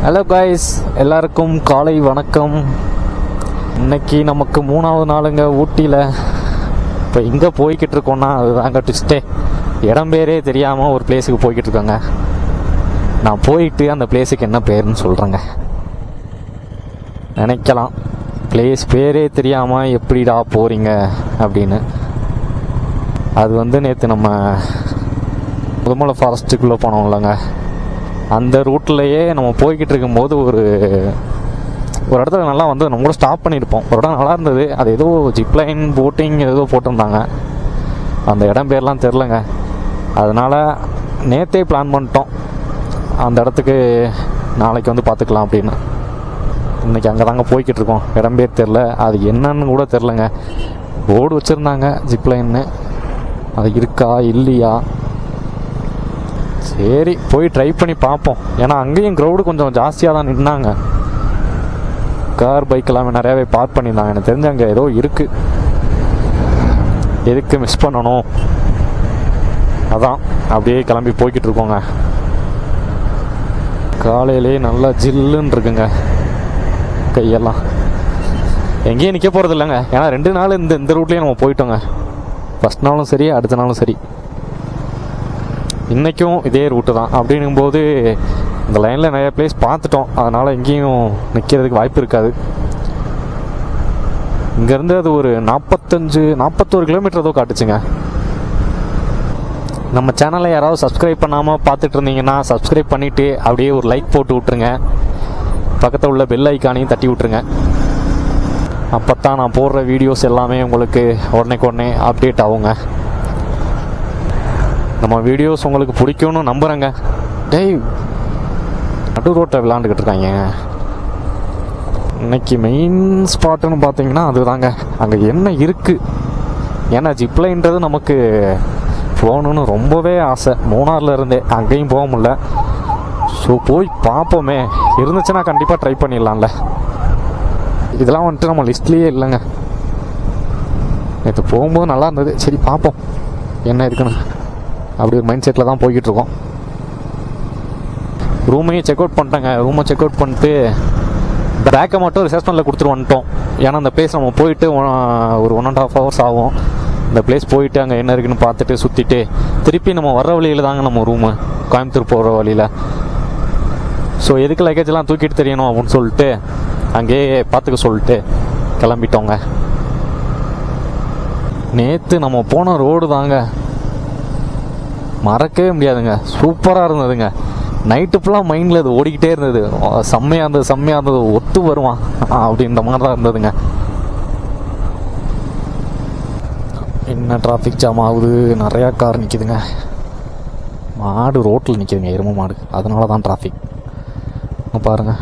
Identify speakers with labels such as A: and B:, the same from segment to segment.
A: Hello guys, எல்லாருக்கும் காலை வணக்கம். இன்னைக்கு நமக்கு 3வது நாளுங்க ஊட்டியில். இப்போ எங்கே போய்கிட்டு இருக்கோன்னா அதுதாங்க ட்விஸ்டே. இடம் பேரே தெரியாமல் ஒரு பிளேஸுக்கு போய்கிட்டு இருக்கோங்க. நான் போயிட்டு அந்த பிளேஸுக்கு என்ன பேருன்னு சொல்கிறேங்க. நினைக்கலாம், பிளேஸ் பேரே தெரியாமல் எப்படிடா போகிறீங்க அப்படின்னு. அது நேற்று நம்ம முதுமலை ஃபாரஸ்ட்டுக்குள்ளே போனோம்லங்க, அந்த ரூட்லேயே நம்ம போய்கிட்டு இருக்கும்போது ஒரு இடத்துல நல்லா நம்ம கூட ஸ்டாப் பண்ணியிருப்போம். ஒரு இடம் நல்லா இருந்தது. அது ஏதோ ஜிப்லைன் போட்டிங் ஏதோ போட்டிருந்தாங்க. அந்த இடம் பேர்லாம் தெரிலங்க. அதனால் நேற்றே பிளான் பண்ணிட்டோம் அந்த இடத்துக்கு நாளைக்கு பார்த்துக்கலாம் அப்படின்னு. இன்றைக்கி அங்கே தாங்க போய்கிட்டு இருக்கோம். இடம் பேர் தெரில, அது என்னன்னு கூட தெரிலங்க. போர்டு வச்சுருந்தாங்க ஜிப்லைன்னு, அது இருக்கா இல்லையா, சரி போய் ட்ரை பண்ணி பார்ப்போம். ஏன்னா அங்கேயும் க்ரௌடு கொஞ்சம் ஜாஸ்தியாக தான் நின்னாங்க. கார் பைக் எல்லாமே நிறையாவே பார்க் பண்ணியிருந்தாங்க. எனக்கு தெரிஞ்சு அங்கே ஏதோ இருக்குது, எதுக்கு மிஸ் பண்ணணும், அதான் அப்படியே கிளம்பி போய்கிட்டு இருக்கோங்க. காலையிலே நல்லா ஜில்லுன்னு இருக்குங்க கையெல்லாம். எங்கேயும் நிற்க போகிறது இல்லைங்க. ஏன்னா 2 நாள் இந்த ரூட்லேயே நம்ம போயிட்டோங்க. ஃபஸ்ட் நாளும் சரி, அடுத்த நாளும் சரி. இன்றைக்கும் இதே ரூட்டு தான். அப்படிங்கும்போது இந்த லைனில் நிறைய பிளேஸ் பார்த்துட்டோம். அதனால் எங்கேயும் நிற்கிறதுக்கு வாய்ப்பு இருக்காது. இங்கேருந்து அது ஒரு 41 கிலோமீட்டர் ஏதோ காட்டுச்சுங்க. நம்ம சேனலை யாராவது சப்ஸ்கிரைப் பண்ணாமல் பார்த்துட்டு இருந்தீங்கன்னா சப்ஸ்கிரைப் பண்ணிவிட்டு அப்படியே ஒரு லைக் போட்டு விட்ருங்க. பக்கத்தில் உள்ள பெல் ஐக்கானையும் தட்டி விட்ருங்க. அப்போ தான் நான் போடுற வீடியோஸ் எல்லாமே உங்களுக்கு உடனே அப்டேட் ஆகுங்க. நம்ம வீடியோஸ் உங்களுக்கு பிடிக்கும்னு நம்புகிறேங்க. டேய், நடு ரோட்டை விளாண்டுக்கிட்டு இருக்காங்க. இன்னைக்கு மெயின் ஸ்பாட்டுன்னு பார்த்தீங்கன்னா அதுதாங்க. அங்கே என்ன இருக்குது, ஏன்னா ஜிப்லைன்றது நமக்கு போகணுன்னு ரொம்பவே ஆசை. மூணாரில் இருந்தே அங்கேயும் போக முடியல. ஸோ போய் பார்ப்போமே, இருந்துச்சுன்னா கண்டிப்பாக ட்ரை பண்ணிடலாம்ல. இதெல்லாம் நம்ம லிஸ்ட்லேயே இல்லைங்க. நேற்று போகும்போது நல்லா இருந்தது. சரி பார்ப்போம் என்ன இருக்குன்னு. அப்படி ஒரு மைண்ட் செட்டில் தான் போய்கிட்டு இருக்கோம். ரூமையும் செக் அவுட் பண்ணிட்டேங்க. ரூமை செக் அவுட் பண்ணிட்டு பேக்கை மட்டும் ரிசப்ஷனில் கொடுத்துட்டு வந்துட்டோம். ஏன்னா அந்த பிளேஸ் நம்ம போயிட்டு ஒரு 1.5 hours ஆகும். இந்த பிளேஸ் போயிட்டு அங்கே என்ன இருக்குன்னு பார்த்துட்டு சுற்றிட்டு திருப்பி நம்ம வர்ற வழியில் தாங்க நம்ம ரூமு, கோயம்புத்தூர் போகிற வழியில். ஸோ எதுக்கு லக்கேஜெலாம் தூக்கிட்டு தெரியணும் அப்படின்னு சொல்லிட்டு அங்கேயே பார்த்துக்க சொல்லிட்டு கிளம்பிட்டோங்க. நேற்று நம்ம போன ரோடு தாங்க மறக்கவே முடியாதுங்க. சூப்பராக இருந்ததுங்க. நைட்டு ஃபுல்லாக மைண்டில் அது ஓடிக்கிட்டே இருந்தது. செம்மையாக இருந்தது ஒத்து வருவான் அப்படின்ற மாதிரி தான் இருந்ததுங்க. என்ன டிராஃபிக் ஜாம் ஆகுது, நிறையா கார் நிற்கிதுங்க. மாடு ரோட்டில் நிற்கிதுங்க, எருமை மாடு. அதனால தான் டிராஃபிக் பாருங்கள்.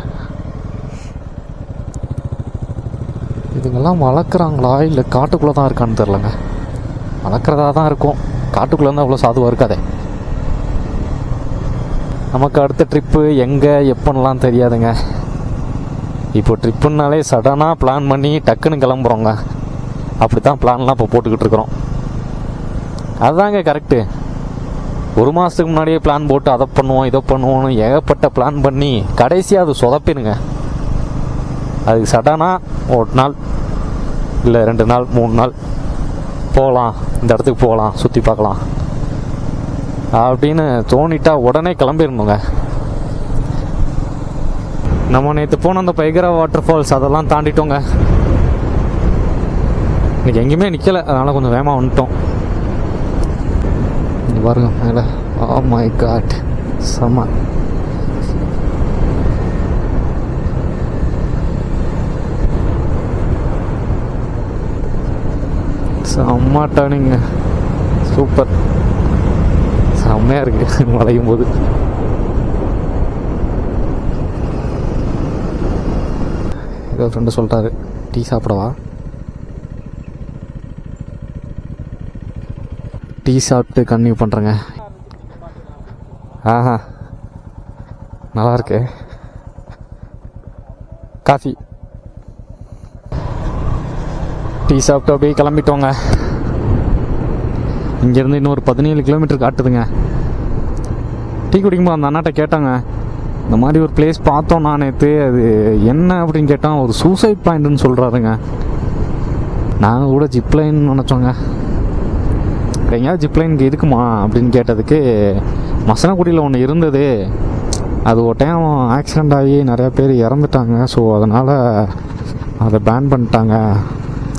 A: இதுங்கெல்லாம் வளர்க்குறாங்களா இல்லை காட்டுக்குள்ளே தான் இருக்கான்னு தெரிலங்க. வளர்க்குறதா தான் இருக்கும். காட்டுக்குள்ளே இருந்தால் அவ்வளோ சாதுவாக இருக்காதே. நமக்கு அடுத்த ட்ரிப்பு எங்கே எப்போன்னெலாம் தெரியாதுங்க. இப்போ ட்ரிப்புன்னாலே சடனாக பிளான் பண்ணி டக்குன்னு கிளம்புறோங்க. அப்படி தான் பிளான்லாம் இப்போ போட்டுக்கிட்டு இருக்கிறோம். அதுதாங்க கரெக்டு. 1 மாதத்துக்கு முன்னாடியே பிளான் போட்டு அதை பண்ணுவோம் இதை பண்ணுவோன்னு ஏகப்பட்ட பிளான் பண்ணி கடைசியாக அது சொதப்பிடுங்க. அதுக்கு சடனாக 1 நாள் இல்லை 2 நாள் 3 நாள் போகலாம், இந்த இடத்துக்கு போகலாம், சுற்றி பார்க்கலாம் அப்படின்னு தோணிட்டா உடனே கிளம்பிடணுங்க. நம்ம நேற்று போன அந்த பைகரா வாட்டர் ஃபால்ஸ் அதெல்லாம் தாண்டிட்டோங்க. இன்னைக்கு எங்கேயுமே நிற்கலை, அதனால் கொஞ்சம் வேகமாக வந்துட்டோம். பாருங்க மேலே. ஓ மை காட், செம்ம. செம்ம டர்னிங்க, சூப்பர், செம்மையாக இருக்குது மலையும் போது. ஏதோ ஃப்ரெண்டு சொல்லிட்டாரு டீ சாப்பிடவா. டீ சாப்பிட்டு கன்டினியூ பண்ணுறேங்க. ஆஹா, நல்லாயிருக்கு. காஃபி டீ சாப்பிட்டு அப்படியே கிளம்பிட்டோங்க. இங்கேருந்து இன்னொரு 17 கிலோமீட்டர் காட்டுதுங்க. டீ குடிக்கும்போது அந்த அண்ணாட்ட கேட்டாங்க, இந்த மாதிரி ஒரு பிளேஸ் பார்த்தோம் நான் நேற்று. அது என்ன அப்படின்னு கேட்டால் ஒரு சூசைட் பாயிண்ட்டுன்னு சொல்கிறாருங்க. நாங்கள் கூட ஜிப்லைன் நினச்சோங்க. எங்கேயாவது ஜிப்லைனுக்கு இருக்குமா அப்படின்னு கேட்டதுக்கு மசனக்குடியில் ஒன்று இருந்தது, அது ஒரு டைம் ஆக்சிடெண்ட் ஆகி நிறையா பேர் இறந்துட்டாங்க. ஸோ அதனால் அதை பேன் பண்ணிட்டாங்க.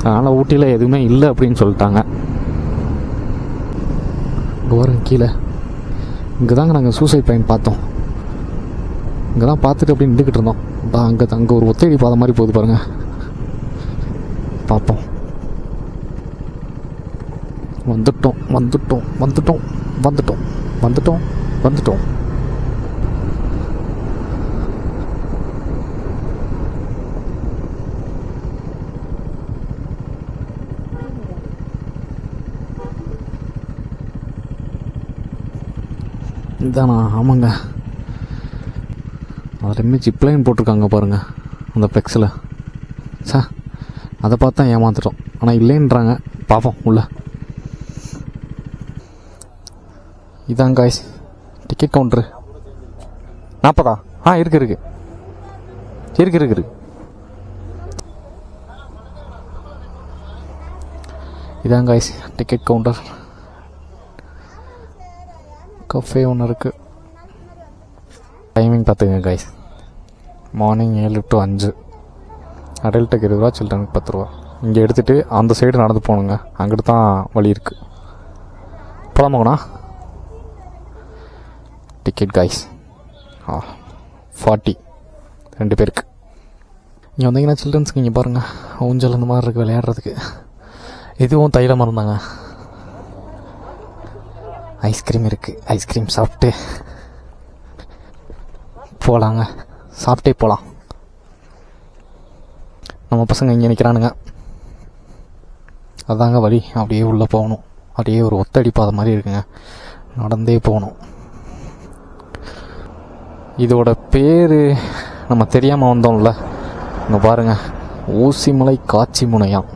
A: அதனால் ஊட்டியில் எதுவுமே இல்லை அப்படின்னு சொல்லிட்டாங்க. வரும் கீழே இங்கே தாங்க நாங்கள் சூசைட் பாயிண்ட் பார்த்தோம். இங்கே தான் பார்த்துட்டு அப்படி நின்றுக்கிட்டு இருந்தோம். அங்கே ஒரு ஒத்தையடி பாதை மாதிரி போகுது பாருங்கள், பார்ப்போம். வந்துட்டோம் வந்துட்டோம் வந்துட்டோம் வந்துட்டோம் வந்துட்டோம் வந்துட்டோம். இதானா? ஆமாங்க. அதுலேயுமே ஜிப்லைன் போட்டிருக்காங்க பாருங்கள் அந்த ஃப்ளெக்ஸில். சார் அதை பார்த்து தான் ஏமாந்துட்டோம். ஆனால் இல்லைன்றாங்க. பார்ப்போம் உள்ள. இதான் காய்ஸ் டிக்கெட் கவுண்ட்ரு. 40? இருக்கு இதான் காய்ஸ் டிக்கெட் கவுண்டர். கஃபே ஒன்று இருக்குது. டைமிங் பார்த்துங்க காய்ஸ். Morning 7 to 5. அடல்ட்டுக்கு 20 ரூபா, சில்ட்ரனுக்கு 10 ரூபா. இங்கே எடுத்துகிட்டு அந்த சைடு நடந்து போகணுங்க. அங்கிட்டு தான் வழி இருக்குது. போகலாமாங்கண்ணா? டிக்கெட் காய்ஸ் 40 2 பேருக்கு. இங்கே வந்தீங்கன்னா சில்ட்ரன்ஸ்க்கு இங்கே பாருங்கள் ஊஞ்சல் அந்த மாதிரி இருக்குது விளையாடுறதுக்கு. இதுவும் தைல மரம் தாங்க. ஐஸ்கிரீம் இருக்குது. ஐஸ்கிரீம் சாப்பிட்டு போகலாங்க. சாப்பிட்டே போகலாம். நம்ம பசங்க இங்கே நிற்கிறானுங்க. அதாங்க வழி. அப்படியே உள்ளே போகணும். அப்படியே ஒரு ஒத்தடி பாதை மாதிரி இருக்குங்க, நடந்தே போகணும். இதோட பேர் நம்ம தெரியாமல் வந்தோம்ல. இங்கே பாருங்கள், ஊசிமலை காட்சி முனையாம்.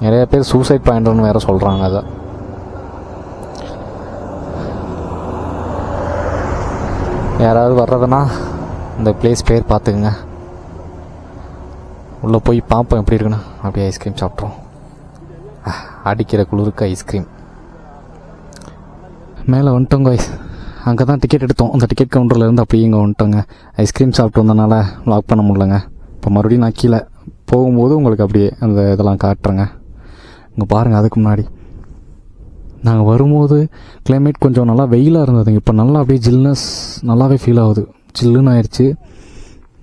A: நிறைய பேர் சூசைட் பாயிண்ட்னு வேறு சொல்கிறாங்க. அதை யாராவது வர்றதுன்னா இந்த பிளேஸ் பேர் பார்த்துக்குங்க. உள்ளே போய் பார்ப்போம் எப்படி இருக்குன்னு. அப்படியே ஐஸ்கிரீம் சாப்பிட்றோம். அடிக்கிற குளிருக்கு ஐஸ்கிரீம். மேலே வந்துட்டோங்க ஐஸ். அங்கே தான் டிக்கெட் எடுத்தோம். அந்த டிக்கெட் கவுண்டர்லேருந்து அப்படியே இங்கே வந்துட்டோங்க. ஐஸ்கிரீம் சாப்பிட்டு வந்தனால லாக் பண்ண முடியலங்க. இப்போ மறுபடியும் நான் கீழே போகும்போது உங்களுக்கு அப்படியே அந்த இதெல்லாம் காட்டுறேங்க. இங்கே பாருங்கள், அதுக்கு முன்னாடி நாங்கள் வரும்போது கிளைமேட் கொஞ்சம் நல்லா வெயிலாக இருந்ததுங்க. இப்போ நல்லா அப்படியே ஜில்னஸ் நல்லாவே ஃபீல் ஆகுது. ஜில்லுன்னு ஆயிடுச்சு.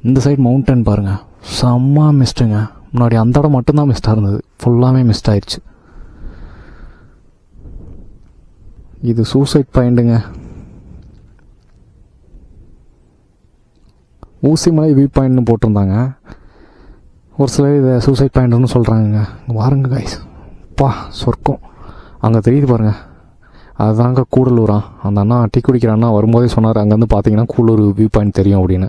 A: இந்த சைடு மவுண்டன் பாருங்கள், செம்ம மிஸ்ட்டுங்க. முன்னாடி அந்த இடம் மட்டும்தான் மிஸ்டாக இருந்தது, ஃபுல்லாமே மிஸ்ட் ஆயிடுச்சு. இது சூசைட் பாயிண்ட்டுங்க. ஊசிமலை வியூ பாயிண்ட்னு போட்டிருந்தாங்க. ஒரு சிலர் இதை சூசைட் பாயிண்ட்னு சொல்கிறாங்க. வாருங்க கைஸ், பா சொர்க்கம். அங்கே தெரியுது பாருங்கள், அதுதாங்க கூடலூரா. அந்த அண்ணா டீ குடிக்கிற அண்ணா வரும்போதே சொன்னார், அங்கேருந்து பார்த்தீங்கன்னா கூடலூர் வியூ பாயிண்ட் தெரியும் அப்படின்னு.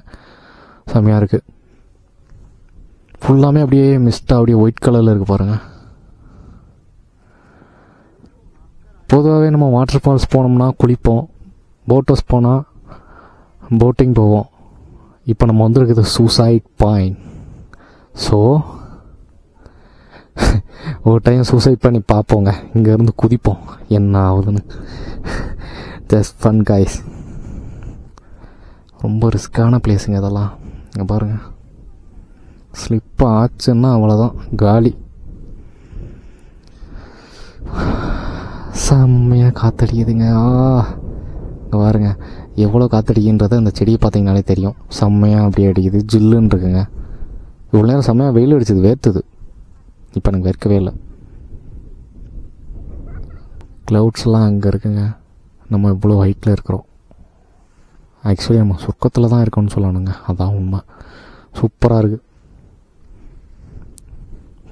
A: செம்மையாக இருக்குது. ஃபுல்லாமே அப்படியே மிஸ்ட்டாக அப்படியே ஒயிட் கலரில் இருக்குது பாருங்கள். பொதுவாகவே நம்ம வாட்டர் ஃபால்ஸ் போனோம்னா குளிப்போம், போட் ஹவுஸ் போனால் போட்டிங் போவோம். இப்போ நம்ம வந்துருக்குது சூசைட் பாயிண்ட். ஸோ ஒரு டைம் சூசைட் பண்ணி பார்ப்போங்க, இங்கேருந்து குதிப்போம் என்ன ஆகுதுன்னு. Just fun guys. ரொம்ப ரிஸ்க்கான பிளேஸுங்க இதெல்லாம். இங்கே பாருங்கள், ஸ்லிப் ஆச்சுன்னா அவ்வளோதான், காலி. செம்மையாக காற்றடிக்குதுங்க. இங்கே பாருங்க எவ்வளோ காற்றடிக்குன்றது அந்த செடியை பார்த்தீங்கனாலே தெரியும். செம்மையாக அப்படியே அடிக்குது, ஜில்லுன்னு இருக்குங்க. இவ்வளோ நேரம் செம்மையாக வெயில் அடிச்சது, வேர்த்துது. இப்போ எனக்கு வேர்க்கவே இல்லை. க்ளவுட்ஸ்லாம் அங்கே இருக்குங்க. நம்ம இவ்வளோ ஹைட்டில் இருக்கிறோம். ஆக்சுவலி நம்ம சொர்க்கத்தில் தான் இருக்கோம்னு சொல்லணுங்க, அதான் உண்மை. சூப்பராக இருக்குது.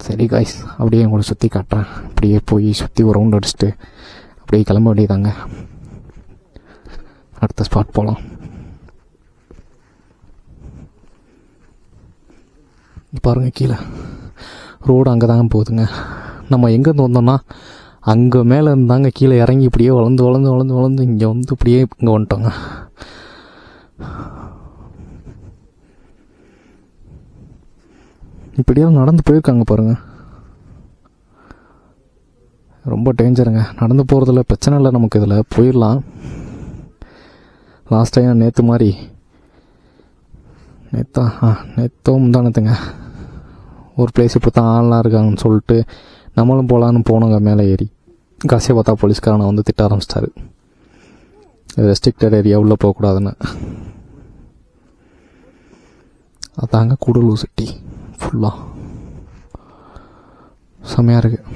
A: சரி காய்ஸ், அப்படியே உங்களை சுற்றி காட்டுறேன். அப்படியே போய் சுற்றி ஒரு ரவுண்ட் அடிச்சுட்டு அப்படியே கிளம்ப வேண்டியதாங்க. அடுத்த ஸ்பாட் போகலாம். பாருங்கள் கீழே ரோடு அங்கே தாங்க போகுதுங்க. நம்ம எங்கேருந்து வந்தோம்னா அங்கே மேலே இருந்தாங்க, கீழே இறங்கி இப்படியே வளர்ந்து வளர்ந்து வளர்ந்து வளர்ந்து இங்கே வந்து இப்படியே இங்கே வந்துட்டோங்க. இப்படியெல்லாம் நடந்து போயிருக்காங்க பாருங்கள். ரொம்ப டேஞ்சருங்க. நடந்து போகிறதுல பிரச்சனை இல்லை, நமக்கு இதில் போயிடலாம். லாஸ்ட் டைம் நேற்று மாதிரி நேற்றோ முந்தானத்துங்க ஒரு பிளேஸ் இப்படி தான் ஆள்லாம் இருக்காங்கன்னு சொல்லிட்டு நம்மளும் போகலான்னு போனோங்க. மேலே ஏறி காசியை பார்த்தா போலீஸ்காரனை வந்து திட்ட ஆரம்பிச்சிட்டாரு. ரெஸ்ட்ரிக்டட் ஏரியா உள்ளே போகக்கூடாதுன்னு. அதாங்க கூடலூர் சிட்டி ஃபுல்லாக செம்மையாக இருக்குது.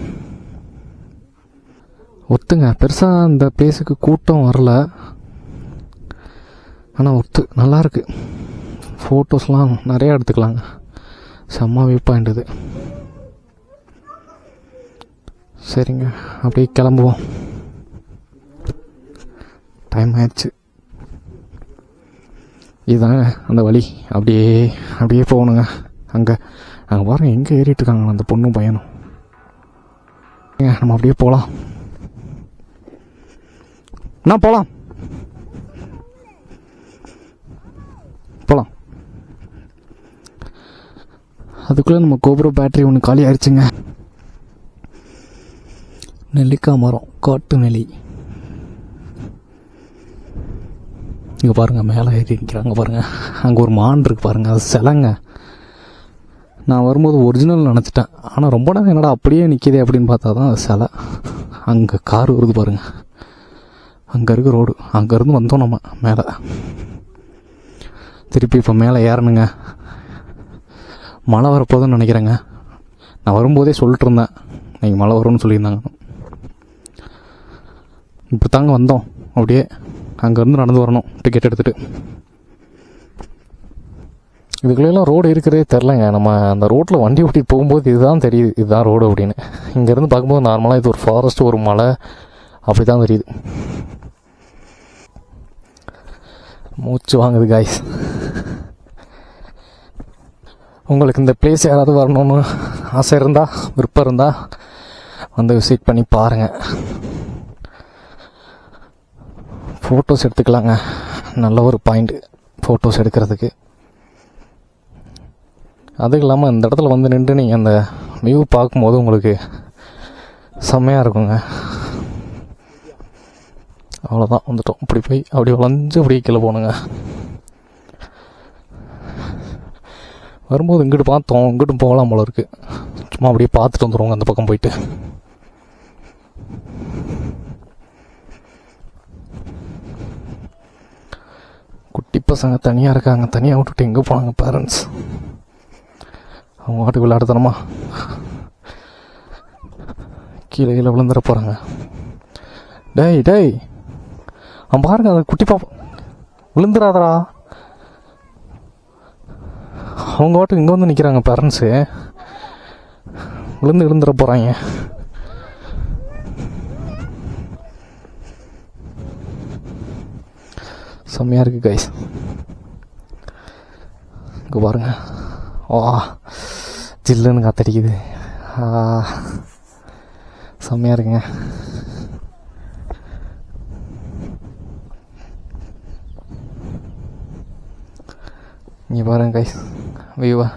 A: ஒத்துங்க, பெருசாக இந்த பிளேஸுக்கு கூட்டம் வரல, ஆனால் நல்லாயிருக்கு. ஃபோட்டோஸ்லாம் நிறையா எடுத்துக்கலாங்க. செம்ம வியூ பாயிண்ட் இது. சரிங்க, அப்படியே கிளம்புவோம். டைம் ஆயிடுச்சு. இதுதாங்க அந்த வழி. அப்படியே போகணுங்க. அங்கே பாருங்கள் எங்கே ஏறிட்டு இருக்காங்க அந்த பொண்ணும் பையனும். நம்ம அப்படியே போகலாம். போகலாம். அதுக்குள்ளே நம்ம கோபுர பேட்டரி ஒன்று காலி ஆயிடுச்சுங்க. நெல்லிக்காய் மரம், காட்டு நெல்லி. இங்கே பாருங்கள், மேலே ஏறி நிற்கிறாங்க பாருங்கள். அங்கே ஒரு மான் இருக்குது பாருங்கள், அது சிலைங்க. நான் வரும்போது ஒரிஜினல் நினச்சிட்டேன், ஆனால் ரொம்ப நேரம் என்னடா அப்படியே நிற்கிதே அப்படின்னு பார்த்தா தான் அது சிலை. அங்கே கார் வருது பாருங்கள், அங்கே இருக்க ரோடு. அங்கேருந்து வந்தோம் நம்ம மேலே. திருப்பி இப்போ மேலே ஏறணுங்க. மழை வரப்போதுன்னு நினைக்கிறேங்க. நான் வரும்போதே சொல்லிட்டு இருந்தேன் நீங்கள் மழை வரும்னு சொல்லியிருந்தாங்க. இப்போ தாங்க வந்தோம். அப்படியே அங்கேருந்து நடந்து வரணும் டிக்கெட் எடுத்துகிட்டு. இதுக்குள்ளெல்லாம் ரோடு இருக்கிறதே தெரிலங்க. நம்ம அந்த ரோட்டில் வண்டி ஓட்டிட்டு போகும்போது இதுதான் தெரியுது, இதுதான் ரோடு அப்படின்னு. இங்கேருந்து பார்க்கும்போது நார்மலாக இது ஒரு ஃபாரஸ்ட், ஒரு மலை அப்படி தான் தெரியுது. மூச்சு வாங்குது காய்ஸ். உங்களுக்கு இந்த பிளேஸ் யாராவது வரணும்னு ஆசை இருந்தால், விருப்பம் இருந்தால் வந்து விசிட் பண்ணி பாருங்கள். ஃபோட்டோஸ் எடுத்துக்கலாங்க. நல்ல ஒரு பாயிண்ட்டு ஃபோட்டோஸ் எடுக்கிறதுக்கு. அதுவும் இல்லாமல் இந்த இடத்துல வந்து நின்று நீங்கள் அந்த வியூ பார்க்கும்போது உங்களுக்கு செம்மையாக இருக்குங்க. அவ்வளோதான், வந்துட்டோம். இப்படி போய் அப்படி வளைஞ்சு அப்படியே கீழே போகணுங்க. வரும்போது இங்கிட்டு பார்த்தோம், இங்கிட்டும் போகலாம் போல இருக்குது. சும்மா அப்படியே பார்த்துட்டு வந்துடுவோங்க அந்த பக்கம் போயிட்டு. குட்டி பசங்க தனியாக இருக்காங்க. தனியாக விட்டுட்டு எங்கே போனாங்க பேரண்ட்ஸ்? அவங்க வாட்டுக்கு விளையாடுத்தனமா கீழே விழுந்துட போகிறாங்க. டேய் அவன் பாருங்க, அந்த குட்டி பாப்பா விழுந்துடாதரா. அவங்க வாட்டுக்கு இங்கே வந்து நிற்கிறாங்க பேரண்ட்ஸு. விழுந்துட போகிறாங்க. செம்மையாக இருக்குது கைஸ். இங்கே பாருங்க, ஜில்லுன்னு காத்தடிக்குது. செம்மையாக இருக்குங்க. இங்கே பாருங்க கைஸ் வியூவா.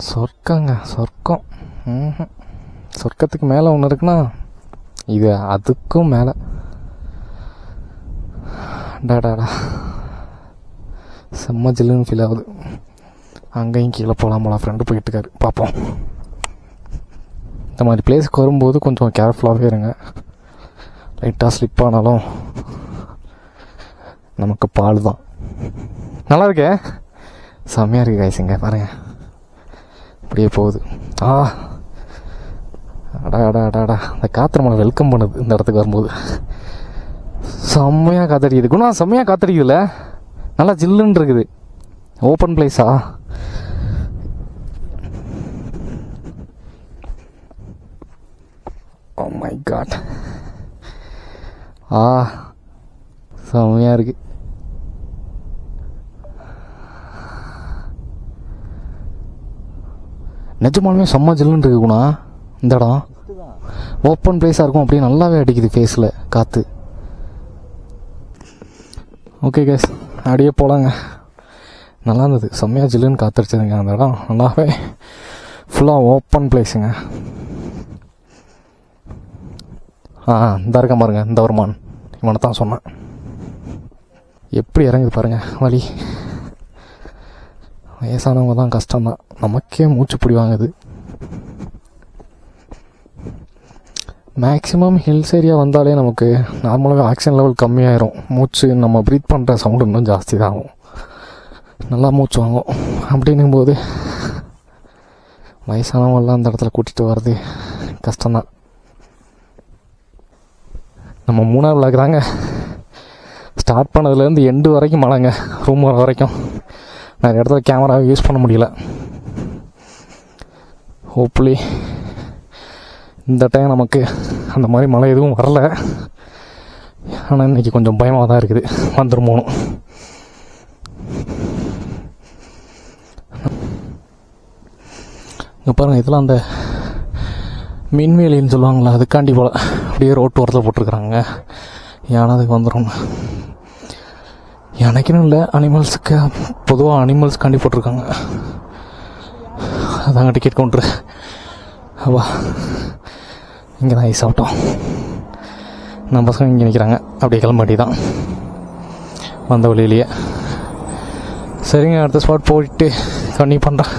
A: சொர்க்கங்க, சொர்க்கம். சொர்க்கத்துக்கு மேலே ஒன்று இருக்குன்னா இது அதுக்கும் மேலே. டாடாடா, செம்ம ஜில்லுன்னு ஃபீல் ஆகுது. அங்கேயும் கீழே போகலாம் ஃப்ரெண்டு போயிட்டுருக்காரு, பார்ப்போம். இந்த மாதிரி பிளேஸுக்கு வரும்போது கொஞ்சம் கேர்ஃபுல்லாகவே இருங்க. லைட்டாக ஸ்லிப் ஆனாலும் நமக்கு பால் தான். நல்லா இருக்கே, செம்மையாக இருக்குது கைஸுங்க. பாருங்க அப்படியே போகுது. அடா அந்த காற்று நம்மளை வெல்கம் பண்ணுது இந்த இடத்துக்கு வரும்போது. செம்மையாக காத்தடிக்குது குணா, செம்மையாக காத்தடிக்குதுல்ல. நல்லா ஜில்லுன்னு இருக்குது. ஓப்பன் பிளேஸா? ஓ மை காட், செம்மையாக இருக்கு. நிஜமாலுமே செம்ம ஜில்லுன்னு இருக்குண்ணா. இந்த இடம் ஓப்பன் பிளேஸாக இருக்கும், அப்படியே நல்லாவே அடிக்குது ஃபேஸில் காற்று. ஓகே கேஸ், அப்படியே போகலாங்க. நல்லா இருந்தது, செம்மையாக ஜில்லுன்னு காத்தடிச்சதுங்க. அந்த இடம் நல்லாவே ஃபுல்லாக ஓப்பன் பிளேஸுங்க. இந்த இருக்க பாருங்க, இந்த வருமான் இவனை தான் சொன்னேன். எப்படி இறங்குது பாருங்கள் வழி. வயசானவங்க தான் கஷ்டம்தான், நமக்கே மூச்சு பிடி வாங்குது. மேக்ஸிமம் ஹில்ஸ் ஏரியா வந்தாலே நமக்கு நார்மலாகவே ஆக்சிஜன் லெவல் கம்மியாயிரும். மூச்சு நம்ம ப்ரீத் பண்ணுற சவுண்டு இன்னும் ஜாஸ்தி தான் ஆகும், நல்லா மூச்சு வாங்கும். அப்படின்னும்போது வயசானவங்கெல்லாம் அந்த இடத்துல கூட்டிகிட்டு வர்றது கஷ்டம்தான். நம்ம 3ஆவது விளாக் தாங்க. ஸ்டார்ட் பண்ணதுலேருந்து எண்டு வரைக்கும் மழைங்க, ரூம் வர வரைக்கும். நிறைய இடத்துல கேமராவை யூஸ் பண்ண முடியல. ஹோப்ஃபுல்லி இந்த டைம் நமக்கு அந்த மாதிரி மழை எதுவும் வரல. ஆனால் இன்றைக்கி கொஞ்சம் பயமாக தான் இருக்குது, வந்துருமோனும். இங்கே பாருங்கள், இதெல்லாம் அந்த மின்வேலின்னு சொல்லுவாங்களா, அதுக்காண்டி போல் அப்படியே ரோட்டு ஓரத்தில் போட்டிருக்குறாங்க. யானை அதுக்கு வந்துடும். எனக்குன்னு இல்லை, அனிமல்ஸுக்கு பொதுவாக அனிமல்ஸ்க்காண்டி போட்டிருக்காங்க. அதாங்க டிக்கெட் கவுண்ட்ரு. அப்பா, இங்கே தான் ஐஸ் ஆகட்டும். நம்ம பசங்க இங்கே நிற்கிறாங்க, அப்படியே கிளம்பாட்டி தான் வந்த வழியிலேயே. சரிங்க, அடுத்த ஸ்பாட் போயிட்டு கண்டிப்பாக பண்ணுறேன்.